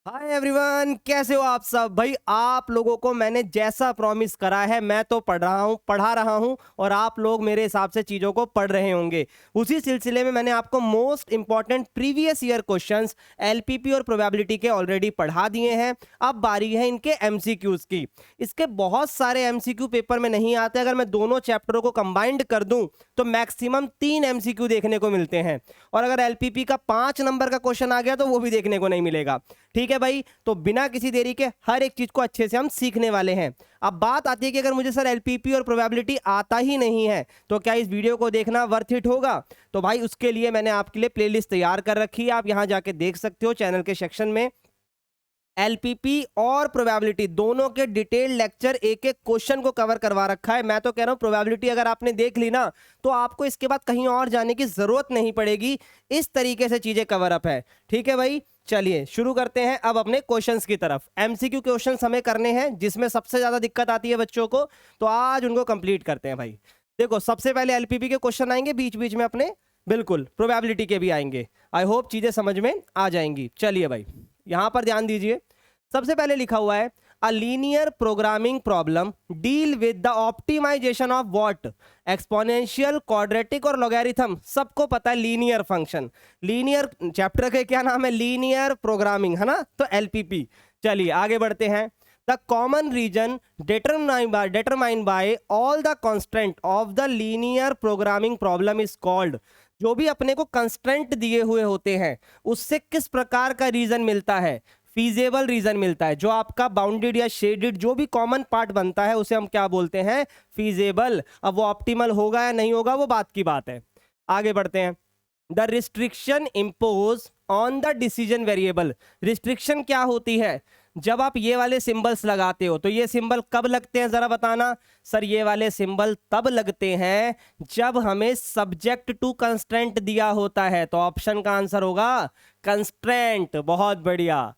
Hi everyone, कैसे हो आप सब। भाई आप लोगों को मैंने जैसा प्रॉमिस करा है मैं तो पढ़ा रहा हूं और आप लोग मेरे हिसाब से चीज़ों को पढ़ रहे होंगे। उसी सिलसिले में मैंने आपको most important previous year questions LPP और प्रोबेबिलिटी के ऑलरेडी पढ़ा दिए हैं। अब बारी है इनके एमसीक्यूज की। इसके बहुत सारे एमसीक्यू पेपर में नहीं आते। अगर मैं दोनों चैप्टरों को कंबाइंड कर दूं तो मैक्सिमम 3 एमसीक्यू देखने को मिलते हैं, और अगर एलपीपी का 5 नंबर का क्वेश्चन आ गया तो वो भी देखने को नहीं मिलेगा। ठीक है भाई, तो बिना किसी देरी के हर एक चीज को अच्छे से हम सीखने वाले हैं। अब बात आती है कि अगर मुझे सर एलपीपी और प्रोबेबिलिटी आता ही नहीं है तो क्या इस वीडियो को देखना वर्थ इट होगा। तो भाई उसके लिए मैंने आपके लिए प्लेलिस्ट तैयार कर रखी है, आप यहां जाके देख सकते हो चैनल के सेक्शन में। एलपीपी और प्रोबेबिलिटी दोनों के डिटेल लेक्चर एक एक क्वेश्चन को कवर करवा रखा है। मैं तो कह रहा हूं प्रोबेबिलिटी अगर आपने देख ली ना तो आपको इसके बाद कहीं और जाने की जरूरत नहीं पड़ेगी। इस तरीके से चीजें कवर अप है। ठीक है भाई, चलिए शुरू करते हैं अब अपने क्वेश्चंस की तरफ। एमसीक्यू क्वेश्चंस हमें करने हैं जिसमें सबसे ज्यादा दिक्कत आती है बच्चों को, तो आज उनको कंप्लीट करते हैं भाई। देखो सबसे पहले एलपीपी के क्वेश्चन आएंगे, बीच बीच में अपने बिल्कुल प्रोबेबिलिटी के भी आएंगे। आई होप चीजें समझ में आ जाएंगी। चलिए भाई यहां पर ध्यान दीजिए। सबसे पहले लिखा हुआ है a linear programming problem deal with the optimization of what, exponential, quadratic और लॉगरिथम। सबको पता है लीनियर फंक्शन। लीनियर चैप्टर का क्या नाम है? लीनियर प्रोग्रामिंग, है ना? तो एलपीपी। चलिए आगे बढ़ते हैं। The common region determined by all the constraint of the linear programming problem is called। जो भी अपने को कंस्ट्रेंट दिए हुए होते हैं उससे किस प्रकार का रीजन मिलता है? फीजेबल रीजन मिलता है। जो आपका बाउंडेड या शेडेड जो भी कॉमन पार्ट बनता है उसे हम क्या बोलते हैं? फीजेबल। अब वो ऑप्टिमल होगा या नहीं होगा वो बात की बात है। आगे बढ़ते हैं। The restriction impose on the decision variable. Restriction क्या होती है? जब आप ये वाले सिंबल्स लगाते हो तो ये सिंबल कब लगते हैं जरा बताना। सर ये वाले सिंबल तब लगते हैं जब हमें सब्जेक्ट टू कंस्ट्रेंट दिया होता है, तो ऑप्शन का आंसर होगा कंस्ट्रेंट। बहुत बढ़िया।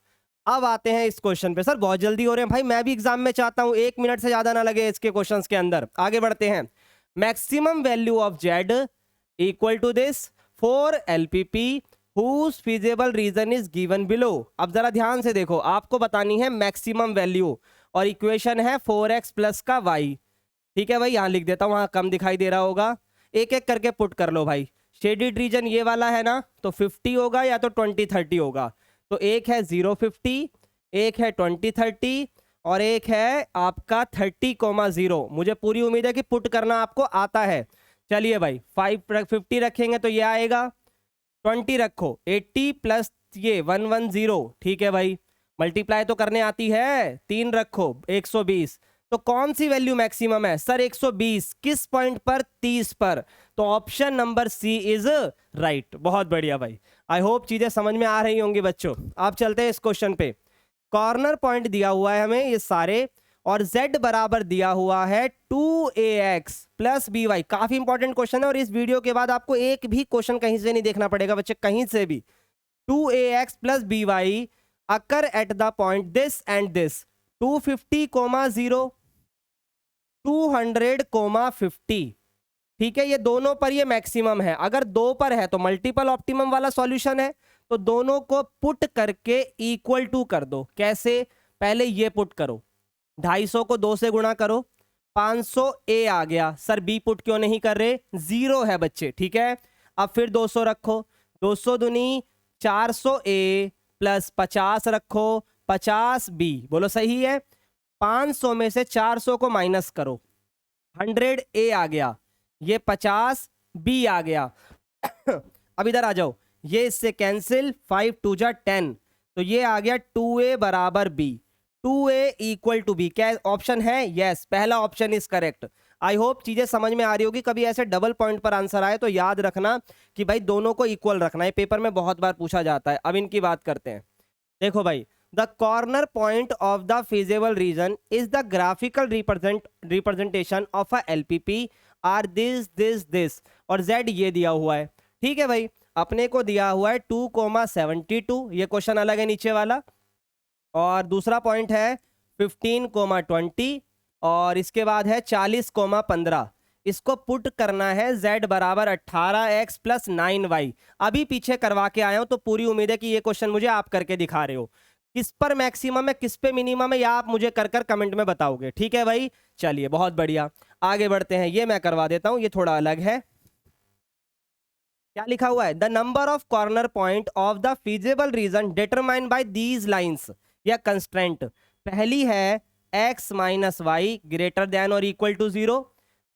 अब आते हैं इस क्वेश्चन पे। सर बहुत जल्दी हो रहे हैं भाई, मैं भी एग्जाम में चाहता हूं 1 मिनट से ज्यादा ना लगे इसके क्वेश्चंस के अंदर। आगे बढ़ते हैं। Maximum value of Z equal to this for LPP whose feasible reason is given below। अब जरा ध्यान से देखो, आपको बतानी है मैक्सिमम वैल्यू और इक्वेशन है 4x प्लस का y। ठीक है भाई, यहां लिख देता हूं, वहां कम दिखाई दे रहा होगा। एक एक करके पुट कर लो भाई। शेडेड रीजन ये वाला है ना, तो 50 होगा या तो 20-30 होगा। तो एक है 0-50, एक है 20-30 और एक है आपका 30,0। मुझे पूरी उम्मीद है कि पुट करना आपको आता है। चलिए भाई 50 रखेंगे तो ये आएगा, 20 रखो 80 प्लस ये 110। ठीक है भाई, मल्टीप्लाई तो करने आती है। 3 रखो 120। तो कौन सी वैल्यू मैक्सिमम है? सर 120। किस पॉइंट पर? 30 पर। तो option number C is right. बहुत बढ़िया भाई, आई होप चीजें समझ में आ रही होंगी बच्चों। आप चलते हैं इस क्वेश्चन पे। कॉर्नर पॉइंट दिया हुआ है हमें ये सारे, और z बराबर दिया हुआ है 2ax प्लस by। काफी इंपॉर्टेंट क्वेश्चन है और इस वीडियो के बाद आपको एक भी क्वेश्चन कहीं से नहीं देखना पड़ेगा बच्चे, कहीं से भी। 2ax plus by occur at the point this and this, 250,0, 200,50। ठीक है, ये दोनों पर ये मैक्सिमम है। अगर दो पर है तो मल्टीपल ऑप्टिमम वाला सॉल्यूशन है। तो दोनों को पुट करके इक्वल टू कर दो। कैसे? पहले ये पुट करो, 250 को 2 से गुणा करो, 500 ए आ गया। सर बी पुट क्यों नहीं कर रहे? 0 है बच्चे। ठीक है, अब फिर 200 रखो, 200 दूनी 400 ए प्लस 50 रखो 50 बी। बोलो सही है। 500 में से 400 को माइनस करो, 100 ए आ गया, ये 50 बी आ गया। अब इधर आ जाओ, ये इससे कैंसिल, 5 2 जा 10, तो ये आ गया 2a बराबर b। 2a equal to B. क्या ऑप्शन है? यस, पहला option is correct. I hope चीजें समझ में आ रही होगी। कभी ऐसे डबल पॉइंट पर आंसर आए तो याद रखना कि भाई दोनों को इक्वल रखना है, पेपर में बहुत बार पूछा जाता है। अब इनकी बात करते हैं। देखो भाई, the corner point of the feasible region is the graphical representation of a LPP are this और z ये दिया हुआ है। ठीक है भाई, अपने को दिया हुआ है 2,72। ये क्वेश्चन अलग है नीचे वाला। और दूसरा पॉइंट है 15,20 और इसके बाद है 40,15। इसको पुट करना है z बराबर 18x प्लस 9y। अभी पीछे करवा के आया हूं तो पूरी उम्मीद है कि ये क्वेश्चन मुझे आप करके दिखा रहे हो। किस पर मैक्सिमम है किस पे मिनिमम है, या आप मुझे कर कर कमेंट में बताओगे। ठीक है भाई, चलिए बहुत बढ़िया, आगे बढ़ते हैं। ये मैं करवा देता हूं, ये थोड़ा अलग है। क्या लिखा हुआ है, the number of corner point of the feasible region determine by these lines या कंस्ट्रेंट। पहली है x minus Y greater than और इक्वल टू 0।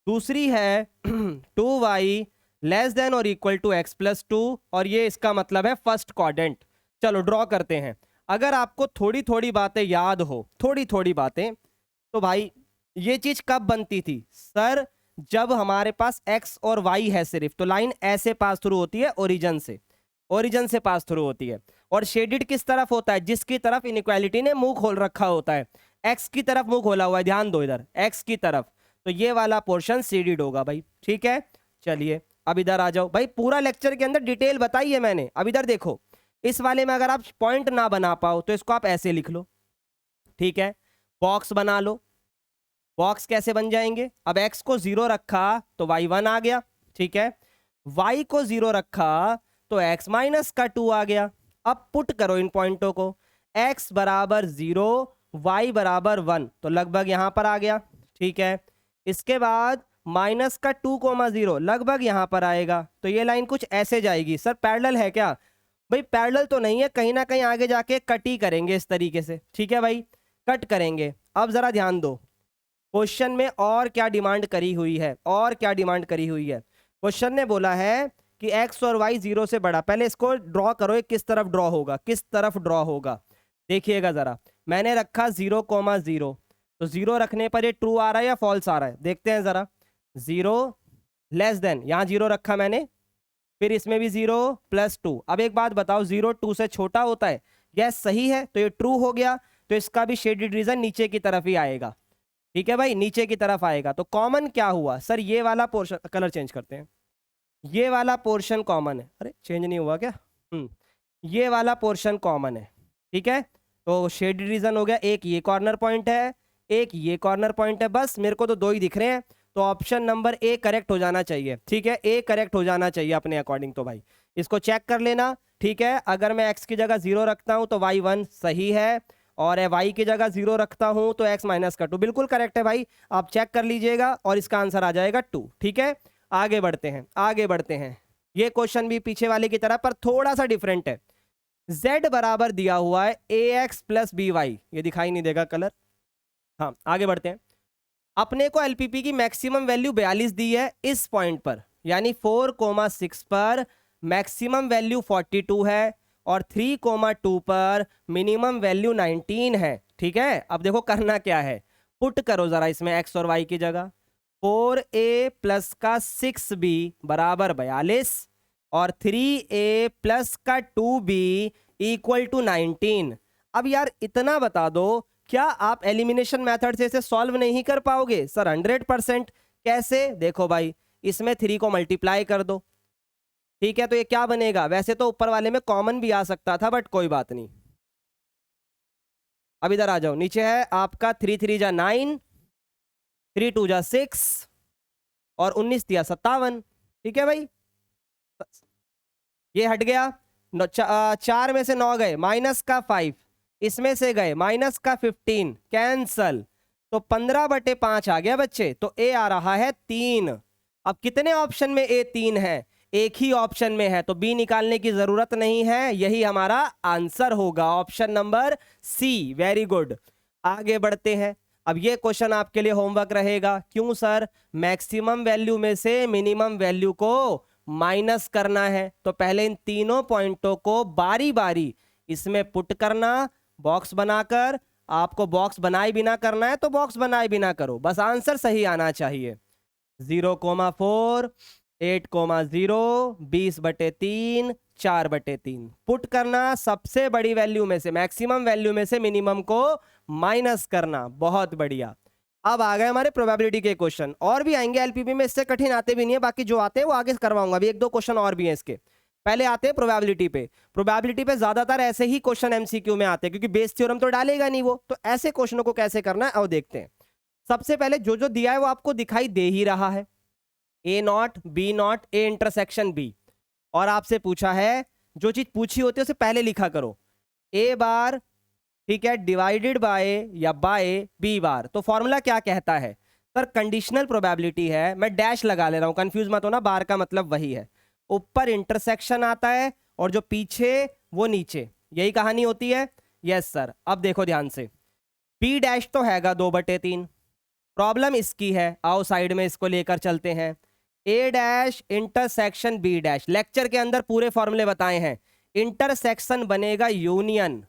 दूसरी है 2y लेस देन और इक्वल टू x प्लस 2, और ये इसका मतलब है फर्स्ट क्वाड्रेंट। चलो ड्रॉ करते हैं। अगर आपको थोड़ी थोड़ी बातें याद हो, थोड़ी थोड़ी बातें, तो भाई ये चीज कब बनती थी सर, जब हमारे पास x और y है सिर्फ, तो लाइन ऐसे पास थ्रू होती है ओरिजिन से, ओरिजिन से पास थ्रू होती है। और शेडिड किस तरफ होता है, जिसकी तरफ इनइक्वालिटी ने मुंह खोल रखा होता है। x की तरफ मुंह खोला हुआ है, ध्यान दो इधर x की तरफ, तो ये वाला पोर्शन शेडिड होगा भाई। ठीक है, चलिए अब इधर आ जाओ भाई, पूरा लेक्चर के अंदर डिटेल बताई है मैंने। अब इधर देखो, इस वाले में अगर आप पॉइंट ना बना पाओ तो इसको आप ऐसे लिख लो। ठीक है, बॉक्स बना लो। बॉक्स कैसे बन जाएंगे, अब x को 0 रखा तो y1 आ गया। ठीक है, y को 0 रखा तो x माइनस का 2 आ गया। अब पुट करो इन पॉइंटों को, x बराबर 0 y बराबर 1, तो लगभग यहां पर आ गया। ठीक है, इसके बाद माइनस का 2,0 लगभग यहां पर आएगा, तो ये लाइन कुछ ऐसे जाएगी। सर पैरेलल है क्या, भाई पैरेलल तो नहीं है, कहीं ना कहीं आगे जाके कट ही करेंगे इस तरीके से। ठीक है भाई, कट करेंगे। अब जरा ध्यान दो, क्वेश्चन में और क्या डिमांड करी हुई है, और क्या डिमांड करी हुई है। क्वेश्चन ने बोला है कि x और y 0 से बड़ा। पहले इसको ड्रॉ करो, ये किस तरफ ड्रॉ होगा, किस तरफ ड्रॉ होगा, देखिएगा जरा। मैंने रखा 0,0, तो 0 रखने पर ये ट्रू आ रहा है या फॉल्स आ रहा है, देखते हैं जरा। 0 लेस देन, यहाँ 0 रखा मैंने, फिर इसमें भी 0 प्लस 2। अब एक बात बताओ, 0 2 से छोटा होता है, यस सही है, तो ये ट्रू हो गया। तो इसका भी शेडेड रीजन नीचे की तरफ ही आएगा। ठीक है भाई, नीचे की तरफ आएगा। तो कॉमन क्या हुआ सर, ये वाला पोर्शन, कलर चेंज करते हैं, ये वाला पोर्शन कॉमन है। अरे चेंज नहीं हुआ क्या, ये वाला पोर्शन कॉमन है। ठीक है, तो शेडेड रीजन हो गया, एक ये कॉर्नर पॉइंट है, एक ये कॉर्नर पॉइंट है, बस मेरे को तो दो ही दिख रहे हैं, तो ऑप्शन नंबर ए करेक्ट हो जाना चाहिए। ठीक है, ए करेक्ट हो जाना चाहिए अपने अकॉर्डिंग। तो भाई इसको चेक कर लेना। ठीक है, अगर मैं x की जगह 0 रखता हूं तो y1 सही है, और y की जगह 0 रखता हूं तो x माइनस का 2 बिल्कुल करेक्ट है भाई। आप चेक कर लीजिएगा और इसका आंसर आ जाएगा 2। ठीक है, आगे बढ़ते हैं, आगे बढ़ते हैं। ये क्वेश्चन भी पीछे वाले की तरह पर थोड़ा सा डिफरेंट है। z बराबर दिया हुआ है ax प्लस बी वाई, ये दिखाई नहीं देगा कलर। हाँ आगे बढ़ते हैं। अपने को एलपीपी की मैक्सिमम वैल्यू 42 दी है इस पॉइंट पर, यानी 4,6 पर मैक्सिमम वैल्यू 42 है, और 3,2 पर मिनिमम वैल्यू 19 है। ठीक है, अब देखो करना क्या है, पुट करो जरा इसमें x और y की जगह। 4a प्लस का 6b बराबर 42, और 3a प्लस का 2b इक्वल टू 19। अब यार इतना बता दो, क्या आप एलिमिनेशन मेथड से इसे सॉल्व नहीं कर पाओगे सर 100%? कैसे, देखो भाई, इसमें 3 को मल्टीप्लाई कर दो। ठीक है, तो ये क्या बनेगा, वैसे तो ऊपर वाले में कॉमन भी आ सकता था, बट कोई बात नहीं। अब इधर आ जाओ, नीचे है आपका 3 3 जा 9, 3 2 जा 6, और 19 दिया 57। ठीक है भाई, ये हट गया। 4 में से 9 गए, माइनस का 5, इसमें से गए माइनस का 15, कैंसल, तो 15/5 आ गया बच्चे। तो ए आ रहा है 3। अब कितने ऑप्शन में ए 3 है, एक ही ऑप्शन में है, तो बी निकालने की जरूरत नहीं है, यही हमारा आंसर होगा, option number C. Very good, आगे बढ़ते हैं। अब ये क्वेश्चन आपके लिए होमवर्क रहेगा। क्यों सर, मैक्सिमम वैल्यू में से मिनिमम वैल्यू को माइनस करना है, तो पहले इन तीनों पॉइंटों को बारी बारी इसमें पुट करना, बॉक्स बनाकर। आपको बॉक्स बनाए बिना करना है तो बॉक्स बनाए बिना करो, बस आंसर सही आना चाहिए। 0,4, 8,0, 20/3, 4/3 पुट करना, सबसे बड़ी वैल्यू में से, मैक्सिमम वैल्यू में से मिनिमम को माइनस करना। बहुत बढ़िया। अब आ गए हमारे प्रोबेबिलिटी के क्वेश्चन, और भी आएंगे एलपीपी में, इससे कठिन आते भी नहीं है, बाकी जो आते हैं वो आगे करवाऊंगा। अभी 1-2 क्वेश्चन और भी हैं इसके, पहले आते हैं प्रोबेबिलिटी पे। प्रोबेबिलिटी पे ज्यादातर ऐसे ही क्वेश्चन एमसीक्यू में आते हैं, क्योंकि बेस थ्योरम तो डालेगा नहीं वो, तो ऐसे क्वेश्चनों को कैसे करना है और देखते हैं। सबसे पहले जो जो दिया है वो आपको दिखाई दे ही रहा है, A0 B0 A intersection B, और आपसे पूछा है, जो चीज पूछी होती है उसे पहले लिखा करो। A बार ठीक है, डिवाइडेड बाय या बाय बी बार। तो फॉर्मूला क्या कहता है सर, कंडीशनल प्रोबेबिलिटी है, मैं डैश लगा ले रहा हूं, कंफ्यूज मत होना, बार का मतलब वही है, ऊपर इंटरसेक्शन आता है और जो पीछे वो नीचे, यही कहानी होती है। यस सर, अब देखो ध्यान से, बी डैश तो हैगा 2/3, प्रॉब्लम इसकी है, आओ साइड में इसको लेकर चलते हैं। A dash intersection B dash, lecture के अंदर पूरे फॉर्मूले बताए हैं, इंटरसेक्शन बनेगा यूनियन,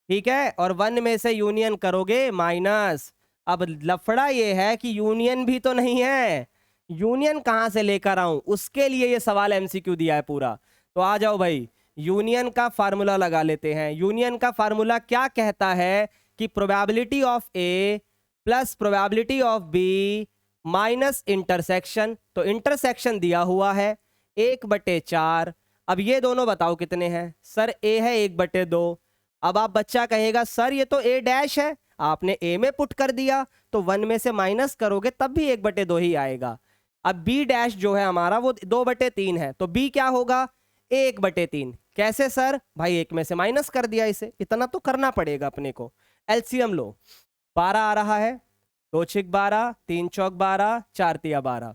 ठीक है, और वन में से यूनियन करोगे माइनस। अब लफड़ा ये है कि यूनियन भी तो नहीं है, यूनियन कहां से लेकर आऊं, उसके लिए ये सवाल एमसीक्यू दिया है पूरा। तो आ जाओ भाई, यूनियन का फार्मूला लगा लेते हैं। यूनियन का फार्मूला क्या कहता है कि probability of A plus probability of B minus intersection, तो इंटरसेक्शन दिया हुआ है 1/4। अब ये दोनों बताओ कितने हैं सर, ए है 1/2। अब आप बच्चा कहेगा सर ये तो ए डैश है, आपने ए में पुट कर दिया, तो 1 में से माइनस करोगे तब भी 1/2 ही आएगा। अब बी डैश जो है हमारा वो 2/3 है, तो बी क्या होगा 1/3। कैसे सर, भाई 1 में से माइनस कर दिया, इसे इतना तो करना पड़ेगा अपने को। एलसीएम लो, 12 आ रहा है, 2 छिक 12, 3 चौक 12, 4 तिया 12,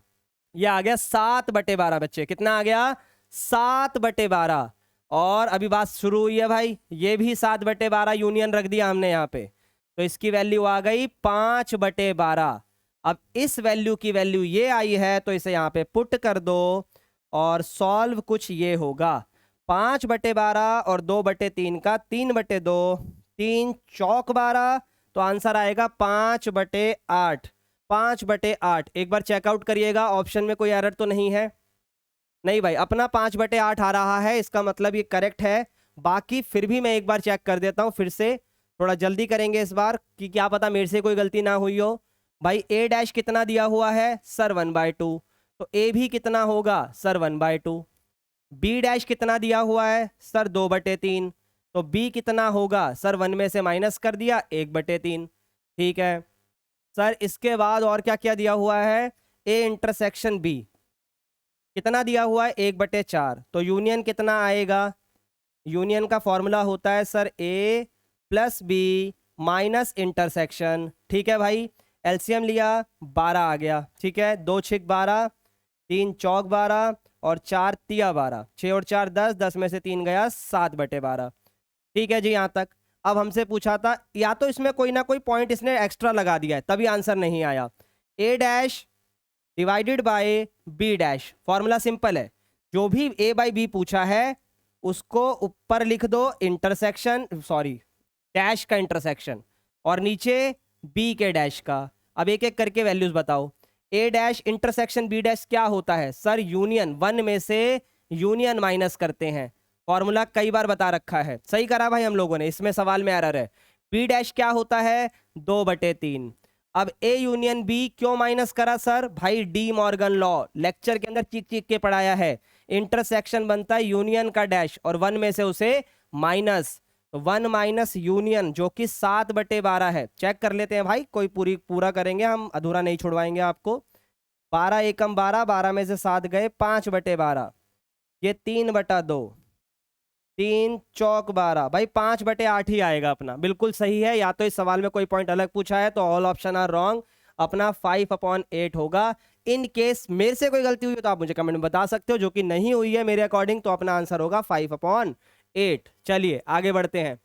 ये आ गया 7/12 बच्चे, कितना आ गया 7/12। और अभी बात शुरू हुई है भाई, ये भी 7/12 यूनियन रख दिया हमने यहाँ पे, तो इसकी वैल्यू आ गई 5/12। अब इस वैल्यू की वैल्यू ये आई है, तो इसे यहाँ पे पुट कर दो और सॉल्व कुछ ये होगा, 5/12 और 2/3 का 3/2, 3 चौक 12, तो आंसर आएगा 5/8। 5/8 एक बार चेकआउट करिएगा, ऑप्शन में कोई एरर तो नहीं है, नहीं भाई अपना 5/8 आ रहा है, इसका मतलब ये करेक्ट है। बाकी फिर भी मैं एक बार चेक कर देता हूँ फिर से, थोड़ा जल्दी करेंगे इस बार कि क्या पता मेरे से कोई गलती ना हुई हो। भाई ए डैश कितना दिया हुआ है सर 1/2, तो ए भी कितना होगा सर 1/2। बी डैश कितना दिया हुआ है सर 2/3, तो बी कितना होगा सर 1 में से माइनस कर दिया 1/3, ठीक है सर। इसके बाद और क्या क्या दिया हुआ है, ए इंटरसेक्शन बी कितना दिया हुआ है 1/4, तो यूनियन कितना आएगा, यूनियन का फॉर्मूला होता है सर ए प्लस बी माइनस इंटरसेक्शन, ठीक है भाई। एलसीएम लिया 12 आ गया, ठीक है, 2 छिक 12, 3 चौक 12 और 4 तिया 12, 6 और 4 10, 10 में से 3 गया 7/12, ठीक है जी यहाँ तक। अब हमसे पूछा था, या तो इसमें कोई ना कोई पॉइंट इसने एक्स्ट्रा लगा दिया है तभी आंसर नहीं आया। A dash divided by B dash, formula simple है, जो भी ए बाई बी पूछा है उसको ऊपर लिख दो इंटरसेक्शन, सॉरी डैश का इंटरसेक्शन, और नीचे बी के डैश का। अब एक एक करके वैल्यूज बताओ। ए डैश इंटरसेक्शन बी डैश क्या होता है सर, यूनियन, 1 में से यूनियन माइनस करते हैं, फॉर्मूला कई बार बता रखा है, सही करा भाई हम लोगों ने, इसमें सवाल में एरर है। बी डैश क्या होता है 2/3। अब ए यूनियन बी क्यों माइनस करा सर, भाई डी मॉर्गन लॉ लेक्चर के अंदर चीख चीख के पढ़ाया है, इंटरसेक्शन बनता है यूनियन का डैश और 1 में से उसे माइनस, तो 1 माइनस यूनियन जो कि 7/12 है। चेक कर लेते हैं भाई, कोई पूरा करेंगे हम, अधूरा नहीं छुड़वाएंगे आपको। 12 एकम 12, 12 में से 7 गए 5/12, ये 3/2, 3 चौक 12, भाई 5/8 ही आएगा अपना, बिल्कुल सही है। या तो इस सवाल में कोई पॉइंट अलग पूछा है तो ऑल ऑप्शन आर रॉन्ग, अपना 5/8 होगा। इन केस मेरे से कोई गलती हुई हो तो आप मुझे कमेंट में बता सकते हो, जो कि नहीं हुई है मेरे अकॉर्डिंग, तो अपना आंसर होगा 5/8। चलिए आगे बढ़ते हैं।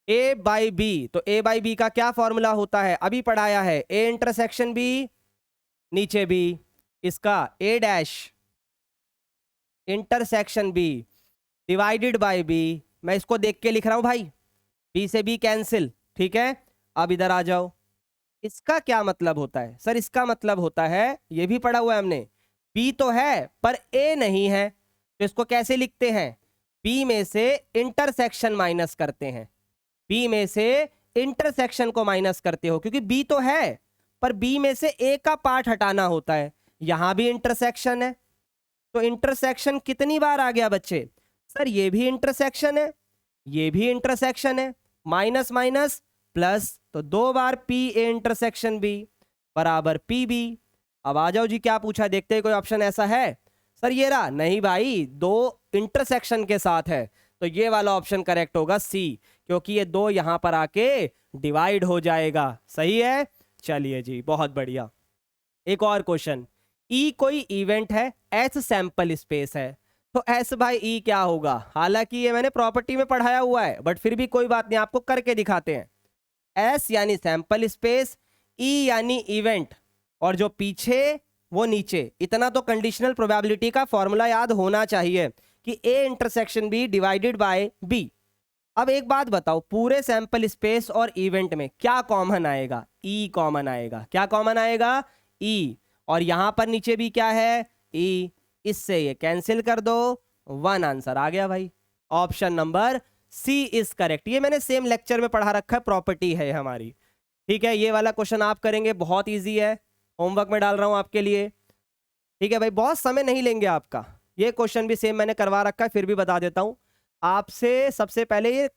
ए बाई बी, तो ए बाई बी का क्या फॉर्मूला होता है, अभी पढ़ाया है, ए इंटरसेक्शन बी, नीचे बी, इसका A dash intersection B divided by B, मैं इसको देख के लिख रहा हूं भाई, बी से बी कैंसिल, ठीक है। अब इधर आ जाओ, इसका क्या मतलब होता है सर, इसका मतलब होता है, ये भी पढ़ा हुआ है हमने, बी तो है पर ए नहीं है, तो इसको कैसे लिखते हैं, बी में से इंटरसेक्शन माइनस करते हैं, बी में से इंटरसेक्शन को माइनस करते हो, क्योंकि बी तो है पर बी में से ए का पार्ट हटाना होता है। यहां भी इंटरसेक्शन है, तो इंटरसेक्शन कितनी बार आ गया बच्चे, सर ये भी इंटरसेक्शन है, ये भी इंटरसेक्शन है, माइनस माइनस प्लस, तो 2 बार पी ए इंटरसेक्शन बी बराबर पी बी। अब आ जाओ जी, क्या पूछा देखते हैं, कोई ऑप्शन ऐसा है सर, ये रहा, नहीं भाई 2 इंटरसेक्शन के साथ है, तो ये वाला ऑप्शन करेक्ट होगा सी, क्योंकि ये 2 यहां पर आके डिवाइड हो जाएगा। सही है, चलिए जी, बहुत बढ़िया। एक और क्वेश्चन, ई कोई इवेंट है, एस सैंपल स्पेस है, तो एस बाई ई क्या होगा? हालांकि ये मैंने प्रॉपर्टी में पढ़ाया हुआ है, बट फिर भी कोई बात नहीं, आपको करके दिखाते हैं। एस यानी सैंपल स्पेस, ई यानी इवेंट, और जो पीछे वो नीचे। इतना तो कंडीशनल प्रोबेबिलिटी का फॉर्मूला याद होना चाहिए कि A intersection B divided by B. अब एक बात बताओ, पूरे सैंपल स्पेस और इवेंट में क्या कॉमन आएगा? ई कॉमन आएगा। क्या कॉमन आएगा? ई। और यहां पर नीचे भी क्या है? ई। इससे ये कैंसिल कर दो, 1 आंसर आ गया भाई। Option number C is correct. ये मैंने सेम लेक्चर में पढ़ा रखा है, प्रॉपर्टी है हमारी। ठीक है, ये वाला क्वेश्चन आप करेंगे, बहुत इजी है, होमवर्क में डाल रहा हूं आपके लिए। ठीक है भाई, बहुत समय नहीं लेंगे आपका। ये क्वेश्चन भी सेम मैंने करवा रखा है, फिर भी बता देता हूं आपसे। सबसे पहले ये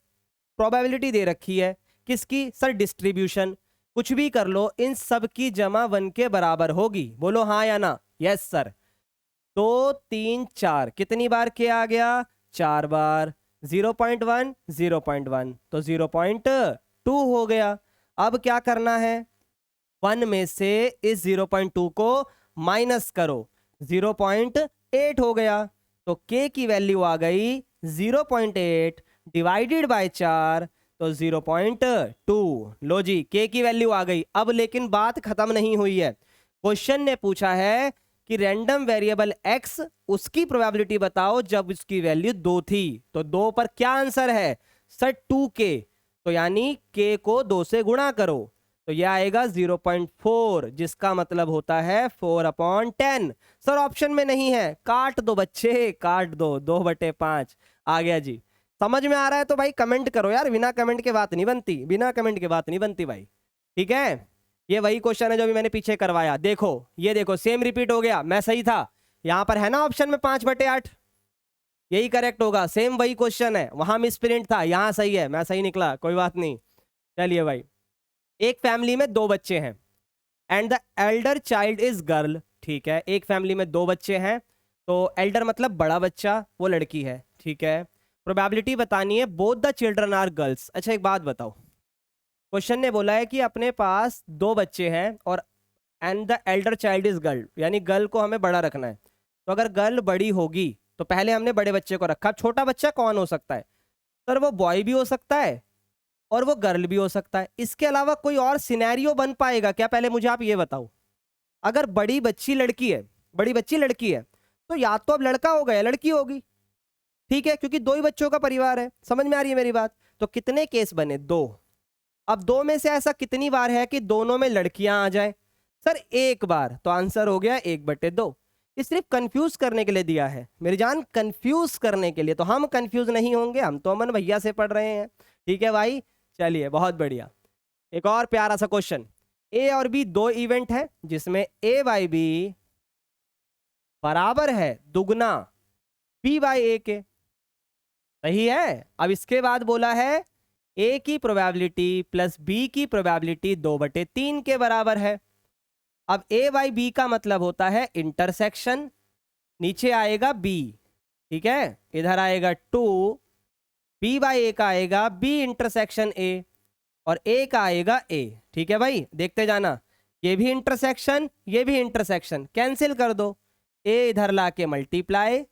प्रोबेबिलिटी दे रखी है, किसकी? Sir distribution. कुछ भी कर लो, इन सब की जमा 1 के बराबर होगी। बोलो हाँ या ना? Yes sir. तो 3 4 कितनी बार के आ गया? 4 बार। 0.1 0.1 तो 0.2 हो गया। अब क्या करना है? 1 में से इस 0.2 को माइनस करो, 0.8 हो गया। तो k की वैल्यू आ गई 0.8 डिवाइडेड बाय 4, तो 0.2। लो जी, k की वैल्यू आ गई। अब लेकिन बात खत्म नहीं हुई है। क्वेश्चन ने पूछा है कि रैंडम वेरिएबल x, उसकी प्रोबेबिलिटी बताओ जब उसकी वैल्यू 2 थी। तो 2 पर क्या आंसर है? Sir 2k। तो यानी k को 2 से गुणा करो, तो यह आएगा 0.4, जिसका मतलब होता है 4/10। सर ऑप्शन में नहीं है, काट दो बच्चे, काट दो, 2/5 आ गया जी। समझ में आ रहा है तो भाई कमेंट करो यार, बिना कमेंट के बात नहीं बनती, बिना कमेंट के बात नहीं बनती भाई। ठीक है, ये वही क्वेश्चन है जो भी मैंने पीछे करवाया। देखो, ये देखो, सेम रिपीट हो गया। मैं सही था, यहां पर है ना ऑप्शन में 5/8, यही करेक्ट होगा। सेम वही क्वेश्चन है, वहां मिस प्रिंट था, यहां सही है, मैं सही निकला, कोई बात नहीं। चलिए भाई, एक फैमिली में 2 बच्चे हैं and the Elder child is girl. ठीक है, एक फैमिली में 2 बच्चे हैं, तो एल्डर मतलब बड़ा बच्चा, वो लड़की है। ठीक है, प्रोबेबिलिटी बतानी है, both the children are girls. अच्छा एक बात बताओ, क्वेश्चन ने बोला है कि अपने पास 2 बच्चे हैं और and the Elder child is girl, यानी गर्ल को हमें बड़ा रखना है। तो अगर गर्ल बड़ी होगी तो पहले हमने बड़े बच्चे को रखा। छोटा बच्चा कौन हो सकता है? सर वो बॉय भी हो सकता है और वो गर्ल भी हो सकता है। इसके अलावा कोई और सिनेरियो बन पाएगा क्या? पहले मुझे आप ये बताओ। अगर बड़ी बच्ची लड़की है, बड़ी बच्ची लड़की है, तो या तो अब लड़का होगा या लड़की होगी। ठीक है, क्योंकि 2 ही बच्चों का परिवार है। समझ में आ रही है मेरी बात? तो कितने केस बने? 2। अब 2 में से ऐसा कितनी बार है कि दोनों में लड़कियां आ जाए? सर 1 बार, तो आंसर हो गया 1/2। ये सिर्फ कंफ्यूज करने के लिए दिया है मेरी जान, कंफ्यूज करने के लिए। तो हम कंफ्यूज नहीं होंगे, हम तो अमन भैया से पढ़ रहे हैं। ठीक है भाई, चलिए बहुत बढ़िया। एक और प्यारा सा क्वेश्चन, ए और बी 2 इवेंट है जिसमें ए बाई बी बराबर है दुगना बी बाई ए के। सही है। अब इसके बाद बोला है ए की प्रोबेबिलिटी प्लस बी की प्रोबेबिलिटी 2/3 के बराबर है। अब ए बाई बी का मतलब होता है इंटरसेक्शन, नीचे आएगा बी। ठीक है, इधर आएगा 2, बी बाई ए का आएगा बी इंटरसेक्शन ए, और ए का आएगा ए। ठीक है भाई, देखते जाना, ये भी इंटरसेक्शन, ये भी इंटरसेक्शन, कैंसिल कर दो। ए इधर लाके मल्टीप्लाई,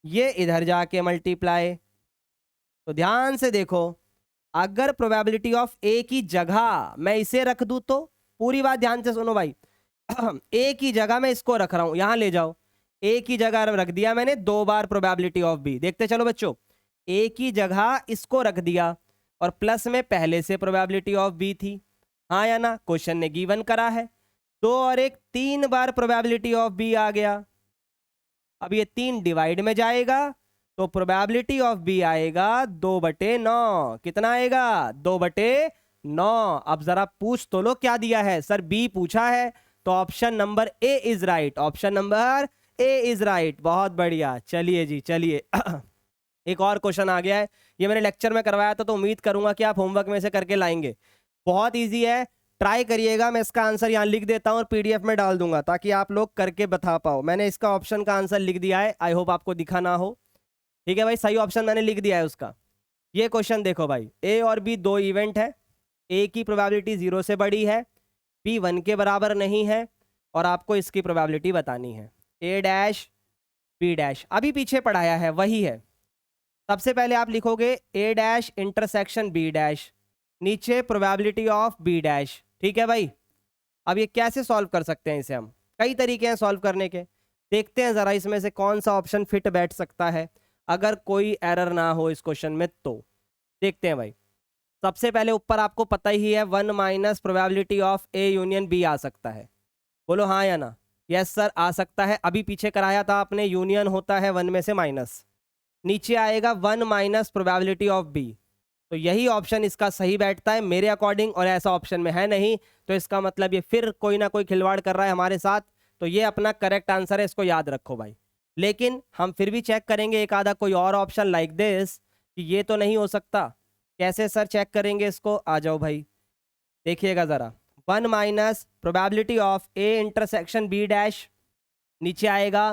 ये इधर जाके मल्टीप्लाई। तो ध्यान से देखो, अगर प्रोबेबिलिटी ऑफ ए की जगह मैं इसे रख दूं, तो पूरी बात ध्यान से सुनो भाई। ए की जगह मैं इसको रख रहा हूं, यहां ले जाओ। ए की जगह रख दिया मैंने 2 बार प्रोबेबिलिटी ऑफ बी। देखते चलो बच्चों, ए की जगह इसको रख दिया और प्लस में पहले से प्रोबेबिलिटी ऑफ बी थी, हाँ या ना? क्वेश्चन ने गिवन करा है 2 और 1, 3 बार प्रोबेबिलिटी ऑफ बी आ गया। अब ये 3 डिवाइड में जाएगा, तो प्रोबेबिलिटी ऑफ बी आएगा 2/9। कितना आएगा? 2/9। अब जरा पूछ तो लो क्या दिया है। सर बी पूछा है, तो option number A is right, option number A is right. बहुत बढ़िया, चलिए जी चलिए। एक और क्वेश्चन आ गया है, ये मैंने लेक्चर में करवाया था, तो उम्मीद करूंगा कि आप होमवर्क में से करके लाएंगे। बहुत इजी है, ट्राई करिएगा। मैं इसका आंसर यहाँ लिख देता हूँ और पीडीएफ में डाल दूंगा ताकि आप लोग करके बता पाओ। मैंने इसका ऑप्शन का आंसर लिख दिया है, आई होप आपको दिखा ना हो। ठीक है भाई, सही ऑप्शन मैंने लिख दिया है उसका। ये क्वेश्चन देखो भाई, ए और बी दो इवेंट है, ए की प्रोबेबिलिटी 0 से बड़ी है, बी 1 के बराबर नहीं है, और आपको इसकी प्रोबेबिलिटी बतानी है। ए डैश बी डैश अभी पीछे पढ़ाया है वही है। सबसे पहले आप लिखोगे ए डैश इंटरसेक्शन बी डैश, नीचे प्रोबेबिलिटी ऑफ बी डैश। ठीक है भाई, अब ये कैसे सॉल्व कर सकते हैं इसे हम? कई तरीके हैं सॉल्व करने के, देखते हैं ज़रा इसमें से कौन सा ऑप्शन फिट बैठ सकता है, अगर कोई एरर ना हो इस क्वेश्चन में तो। देखते हैं भाई, सबसे पहले ऊपर आपको पता ही है 1 minus probability of A union B आ सकता है। बोलो हाँ या ना। यस सर आ सकता है, अभी पीछे कराया था आपने, यूनियन होता है 1 में से माइनस, नीचे आएगा 1 माइनस प्रोबेबिलिटी ऑफ बी। तो यही ऑप्शन इसका सही बैठता है मेरे अकॉर्डिंग, और ऐसा ऑप्शन में है नहीं, तो इसका मतलब ये फिर कोई ना कोई खिलवाड़ कर रहा है हमारे साथ। तो ये अपना करेक्ट आंसर है, इसको याद रखो भाई। लेकिन हम फिर भी चेक करेंगे एक आधा कोई और ऑप्शन लाइक दिस, कि ये तो नहीं हो सकता। कैसे सर चेक करेंगे इसको? आ जाओ भाई, देखिएगा ज़रा। 1 minus probability of A intersection B dash, नीचे आएगा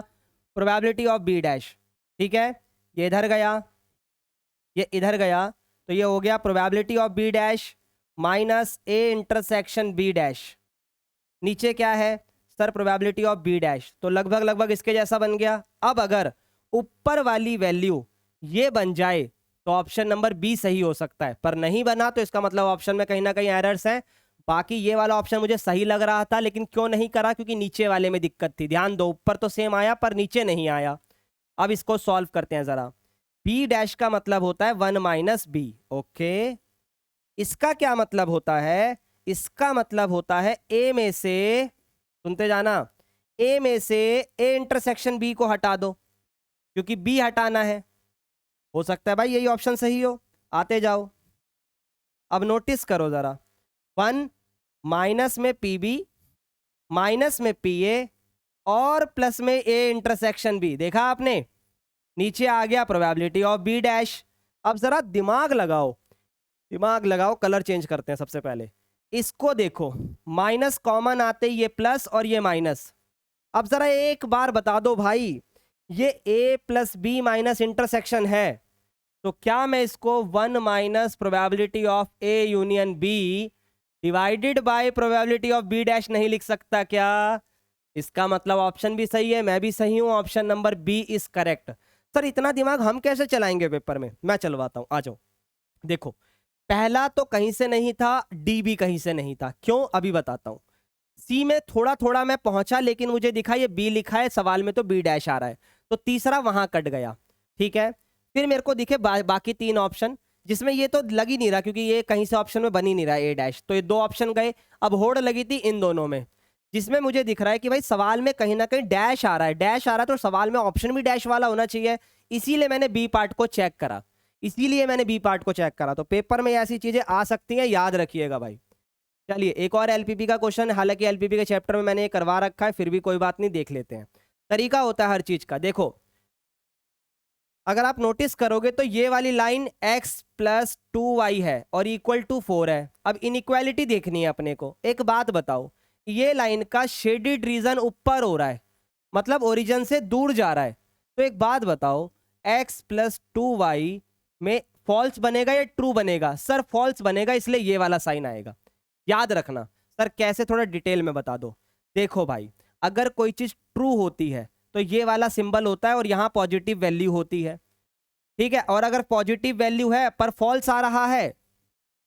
प्रोबेबिलिटी ऑफ बी डैश। ठीक है, ये इधर गया, ये इधर गया, तो ये हो गया probability of B dash minus A intersection B dash. नीचे क्या है sir? Probability of B dash, तो लगभग लगभग इसके जैसा बन गया। अब अगर ऊपर वाली वैल्यू ये बन जाए तो ऑप्शन नंबर बी सही हो सकता है, पर नहीं बना तो इसका मतलब ऑप्शन में कहीं ना कहीं एरर्स हैं। बाकी ये वाला ऑप्शन मुझे सही लग रहा था, लेकिन क्यों नहीं करा? क्योंकि नीचे वाले में दिक्कत थी। ध्यान दो, ऊपर तो सेम आया पर नीचे नहीं आया। अब इसको सॉल्व करते हैं जरा। बी डैश का मतलब होता है 1 माइनस बी। ओके, इसका क्या मतलब होता है? इसका मतलब होता है ए में से, सुनते जाना, ए में से ए इंटरसेक्शन बी को हटा दो, क्योंकि बी हटाना है। हो सकता है भाई यही ऑप्शन सही हो, आते जाओ। अब नोटिस करो जरा, 1 माइनस में पी बी, माइनस में पी ए, और प्लस में ए इंटरसेक्शन बी। देखा आपने, नीचे आ गया प्रोबेबिलिटी ऑफ बी डैश। अब जरा दिमाग लगाओ, दिमाग लगाओ, कलर चेंज करते हैं सबसे पहले। इसको देखो, माइनस कॉमन आते ही ये प्लस और ये माइनस। अब जरा एक बार बता दो भाई, ये a plus B minus intersection है, तो क्या मैं इसको 1 minus probability of A union B divided by probability of B dash नहीं लिख सकता क्या? इसका मतलब ऑप्शन भी सही है, मैं भी सही हूं, option number B is correct. Sir इतना दिमाग हम कैसे चलाएंगे पेपर में? मैं चलवाता हूं, आ जाओ। देखो, पहला तो कहीं से नहीं था, डी भी कहीं से नहीं था। क्यों? अभी बताता हूं। सी में थोड़ा थोड़ा मैं पहुंचा, लेकिन मुझे दिखा ये बी लिखा है सवाल में, तो बी डैश आ रहा है, तो तीसरा वहां कट गया। ठीक है, फिर मेरे को दिखे बाकी 3 ऑप्शन, जिसमें ये तो लग ही नहीं रहा, क्योंकि ये कहीं से ऑप्शन में बन ही नहीं रहा ए डैश, तो ये 2 ऑप्शन गए। अब होड़ लगी थी इन दोनों में, जिसमें मुझे दिख रहा है कि भाई सवाल में कहीं ना कहीं डैश आ रहा है, डैश आ रहा है, तो सवाल में ऑप्शन भी डैश वाला होना चाहिए। इसीलिए मैंने बी पार्ट को चेक करा, तो पेपर में ऐसी चीजें आ सकती हैं, याद रखिएगा भाई। चलिए एक और एलपीपी का क्वेश्चन, हालांकि एलपीपी के चैप्टर में मैंने ये करवा रखा है, फिर भी कोई बात नहीं, देख लेते हैं। तरीका होता है हर चीज का। देखो, अगर आप नोटिस करोगे तो ये वाली लाइन x प्लस 2y है और इक्वल टू 4 है। अब इनइक्वालिटी देखनी है अपने को। एक बात बताओ, ये लाइन का शेडेड रीजन ऊपर हो रहा है, मतलब ओरिजिन से दूर जा रहा है, तो एक बात बताओ, x प्लस 2y में फॉल्स बनेगा या ट्रू बनेगा? सर फॉल्स बनेगा, इसलिए ये वाला साइन आएगा। याद रखना। सर कैसे? थोड़ा डिटेल में बता दो। देखो भाई, अगर कोई चीज ट्रू होती है तो ये वाला सिंबल होता है और यहाँ पॉजिटिव वैल्यू होती है, ठीक है, और अगर पॉजिटिव वैल्यू है पर फॉल्स आ रहा है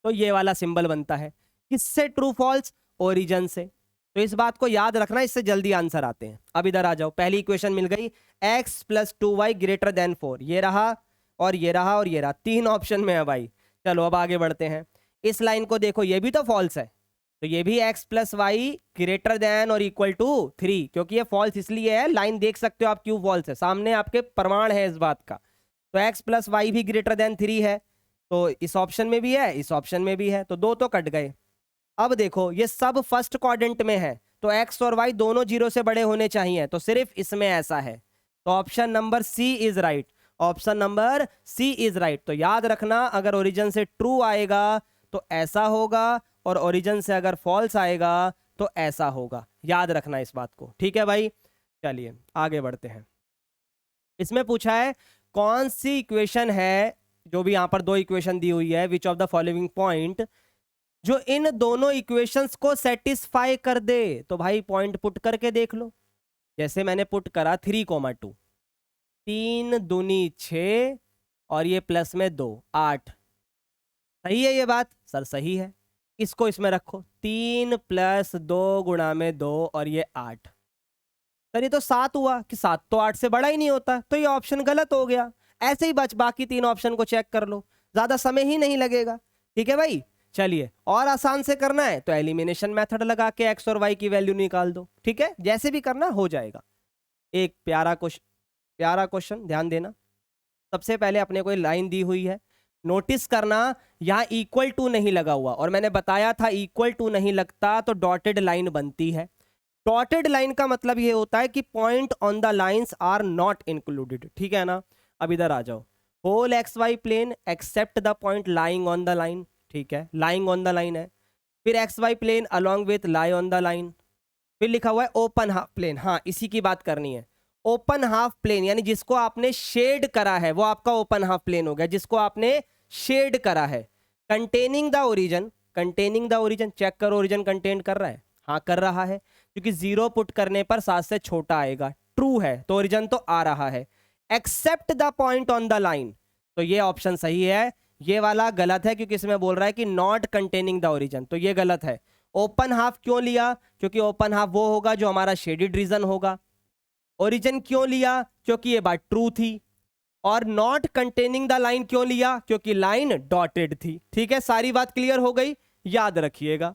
तो ये वाला सिंबल बनता है। किससे ट्रू फॉल्स? ओरिजिन से। तो इस बात को याद रखना, इससे जल्दी आंसर आते हैं। अब इधर आ जाओ, पहली इक्वेशन मिल गई, x plus 2y greater than 4, ये रहा और ये रहा और ये रहा, 3 ऑप्शन में है भाई। चलो अब आगे बढ़ते हैं। इस लाइन को देखो, ये भी तो फॉल्स है, तो ये भी x plus Y greater than और इक्वल टू 3, क्योंकि ये फॉल्स इसलिए है, लाइन देख सकते हो आप क्यों फॉल्स है, सामने आपके प्रमाण है इस बात का। तो x प्लस वाई भी ग्रेटर देन 3 है, तो इस ऑप्शन में भी है, इस ऑप्शन में भी है, तो 2 तो कट गए। अब देखो, ये सब फर्स्ट क्वाड्रेंट में है, तो x और y दोनों 0 से बड़े होने चाहिए, तो सिर्फ इसमें ऐसा है, तो option number C is right. Option number C is right. तो याद रखना, अगर ओरिजिन से ट्रू आएगा तो ऐसा होगा, और ओरिजिन से अगर फॉल्स आएगा तो ऐसा होगा। याद रखना इस बात को, ठीक है भाई। चलिए आगे बढ़ते हैं। इसमें पूछा है कौन सी इक्वेशन है, जो भी यहां पर दो इक्वेशन दी हुई है, which of the following point, जो इन दोनों इक्वेशंस को सेटिस्फाई कर दे। तो भाई पॉइंट पुट करके देख लो। जैसे मैंने पुट करा 3,2, 3 दूनी 6 और ये प्लस में 2, 8। सही है ये बात? सर सही है। इसको इसमें रखो, 3 + 2 गुणा में 2 और ये 8। सर ये तो 7 हुआ कि 7 तो 8 से बड़ा ही नहीं होता, तो ये ऑप्शन गलत हो गया। ऐसे ही बाकी 3 ऑप्शन को चेक कर लो, ज्यादा समय ही नहीं लगेगा। ठीक है भाई, चलिए और आसान से करना है तो एलिमिनेशन मेथड लगा के x और y की वैल्यू निकाल दो। ठीक है, जैसे भी करना हो जाएगा। एक प्यारा क्वेश्चन ध्यान देना। सबसे पहले अपने को लाइन दी हुई है, नोटिस करना यहां इक्वल टू नहीं लगा हुआ, और मैंने बताया था इक्वल टू नहीं लगता तो डॉटेड लाइन बनती है। डॉटेड लाइन का मतलब ये होता है कि point on the lines are not included. ठीक है ना? अब इधर आ जाओ, whole XY plane except the point lying on the line. ठीक है, लाइंग ऑन द लाइन है। फिर XY plane along with lie on the line. फिर लिखा हुआ है ओपन हाफ प्लेन। हाँ, इसी की बात करनी है। ओपन हाफ प्लेन यानी जिसको आपने शेड करा है वो आपका ओपन हाफ प्लेन हो गया, जिसको आपने शेड करा है। Containing the origin, containing the origin, check करो ओरिजिन कंटेन कर रहा है। हाँ कर रहा है, क्योंकि 0 पुट करने पर 7 से छोटा आएगा। ट्रू है तो ओरिजिन तो आ रहा है। Except the point on the line, तो ये ऑप्शन सही है। ये वाला गलत है क्योंकि इसमें बोल रहा है कि नॉट कंटेनिंग द ओरिजिन, तो ये गलत है। ओपन हाफ क्यों लिया? क्योंकि ओपन हाफ वो होगा जो हमारा शेडेड रीजन होगा। ओरिजिन क्यों लिया? क्योंकि ये बात ट्रू थी। और नॉट कंटेनिंग द लाइन क्यों लिया? क्योंकि लाइन डॉटेड थी। ठीक है, सारी बात क्लियर हो गई, याद रखिएगा।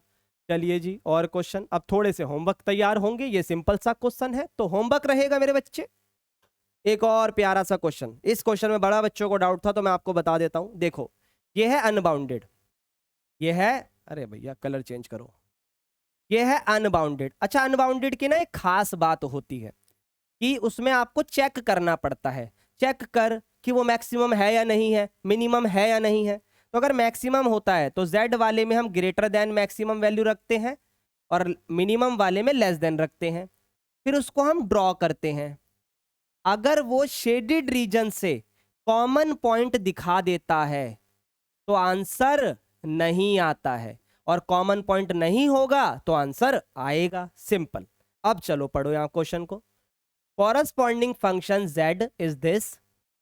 चलिए जी, और क्वेश्चन। अब थोड़े से होमवर्क तैयार होंगे, ये सिंपल सा क्वेश्चन है तो होमवर्क रहेगा मेरे बच्चे। एक और प्यारा सा क्वेश्चन, इस क्वेश्चन में बड़ा बच्चों को डाउट था तो मैं आपको बता देता हूं। देखो, ये है अनबाउंडेड, ये है, अरे भैया कलर चेंज करो, ये है अनबाउंडेड। अच्छा, अनबाउंडेड की ना एक खास बात होती है कि उसमें आपको चेक करना पड़ता है। चेक कर कि वो मैक्सिमम है या नहीं है, मिनिमम है या नहीं है। तो अगर मैक्सिमम होता है तो z वाले में हम ग्रेटर देन मैक्सिमम वैल्यू रखते हैं और मिनिमम वाले में लेस देन रखते हैं। फिर उसको हम ड्रॉ करते हैं। अगर वो शेडेड रीजन से कॉमन पॉइंट दिखा देता है तो आंसर नहीं आता है, और कॉमन पॉइंट नहीं होगा तो आंसर आएगा। सिंपल। अब चलो पढ़ो यहां क्वेश्चन को। Corresponding function z is this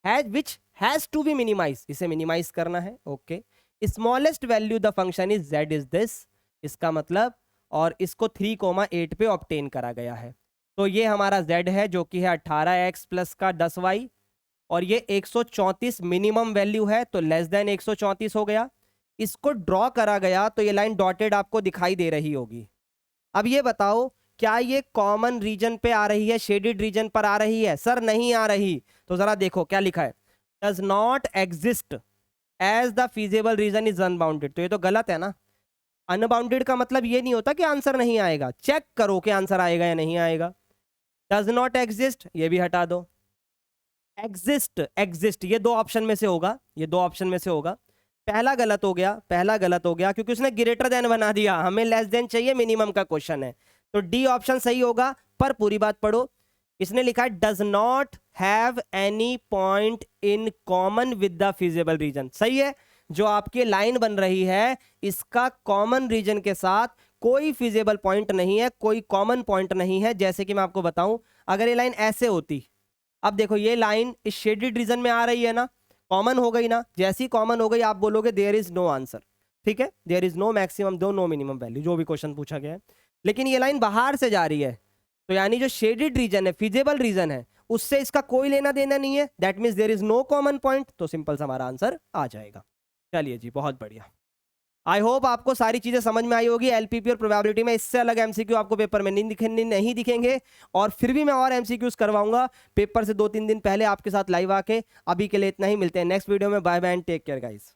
which has to be minimize, इसे मिनिमाइज करना है। Okay, smallest value the function is z is this, इसका मतलब, और इसको 3,8 पे ऑब्टेन करा गया है। तो ये हमारा z है जो कि है 18x प्लस का 10y, और ये 134 मिनिमम वैल्यू है तो लेस देन 134 हो गया। इसको ड्रॉ करा गया तो ये लाइन डॉटेड आपको दिखाई दे रही होगी। अब ये बताओ क्या ये कॉमन रीजन पे आ रही है, शेडेड रीजन पर आ रही है? सर नहीं आ रही। तो जरा देखो क्या लिखा है, does not exist as the feasible region is unbounded. तो ये तो गलत है ना। अनबाउंडेड का मतलब ये नहीं होता कि आंसर नहीं आएगा, चेक करो कि आंसर आएगा या नहीं आएगा। डज नॉट एग्जिस्ट ये भी हटा दो। एग्जिस्ट ये दो ऑप्शन में से होगा, ये दो ऑप्शन में से होगा। पहला गलत हो गया, पहला गलत हो गया क्योंकि उसने ग्रेटर देन बना दिया, हमें लेस देन चाहिए, मिनिमम का क्वेश्चन है। तो डी ऑप्शन सही होगा। पर पूरी बात पढ़ो, इसने लिखा है does not have any point in common with the feasible region. सही है, जो आपकी लाइन बन रही है इसका कॉमन रीजन के साथ कोई फिजिबल पॉइंट नहीं है, कोई कॉमन पॉइंट नहीं है। जैसे कि मैं आपको बताऊं, अगर ये लाइन ऐसे होती, अब देखो ये लाइन इस शेडेड रीजन में आ रही है ना, कॉमन हो गई ना। जैसी कॉमन हो गई आप बोलोगे देयर इज नो आंसर। ठीक है, there is no maximum, though no minimum value, जो भी क्वेश्चन पूछा गया है। लेकिन ये लाइन बाहर से जा रही है तो यानी जो शेडेड रीजन है, फिजिबल रीजन है, उससे इसका कोई लेना देना नहीं है। That means there is no common point, तो सिंपल सा हमारा आंसर आ जाएगा। चलिए जी, बहुत बढ़िया। आई होप आपको सारी चीजें समझ में आई होगी। एलपीपी और प्रोबेबिलिटी में इससे अलग एमसीक्यू आपको पेपर में नहीं दिखेंगे, और फिर भी मैं और एमसीक्यूज करवाऊंगा पेपर से 2-3 दिन पहले आपके साथ लाइव आके। अभी के लिए इतना ही, मिलते हैं नेक्स्ट वीडियो में। Bye bye and take care guys.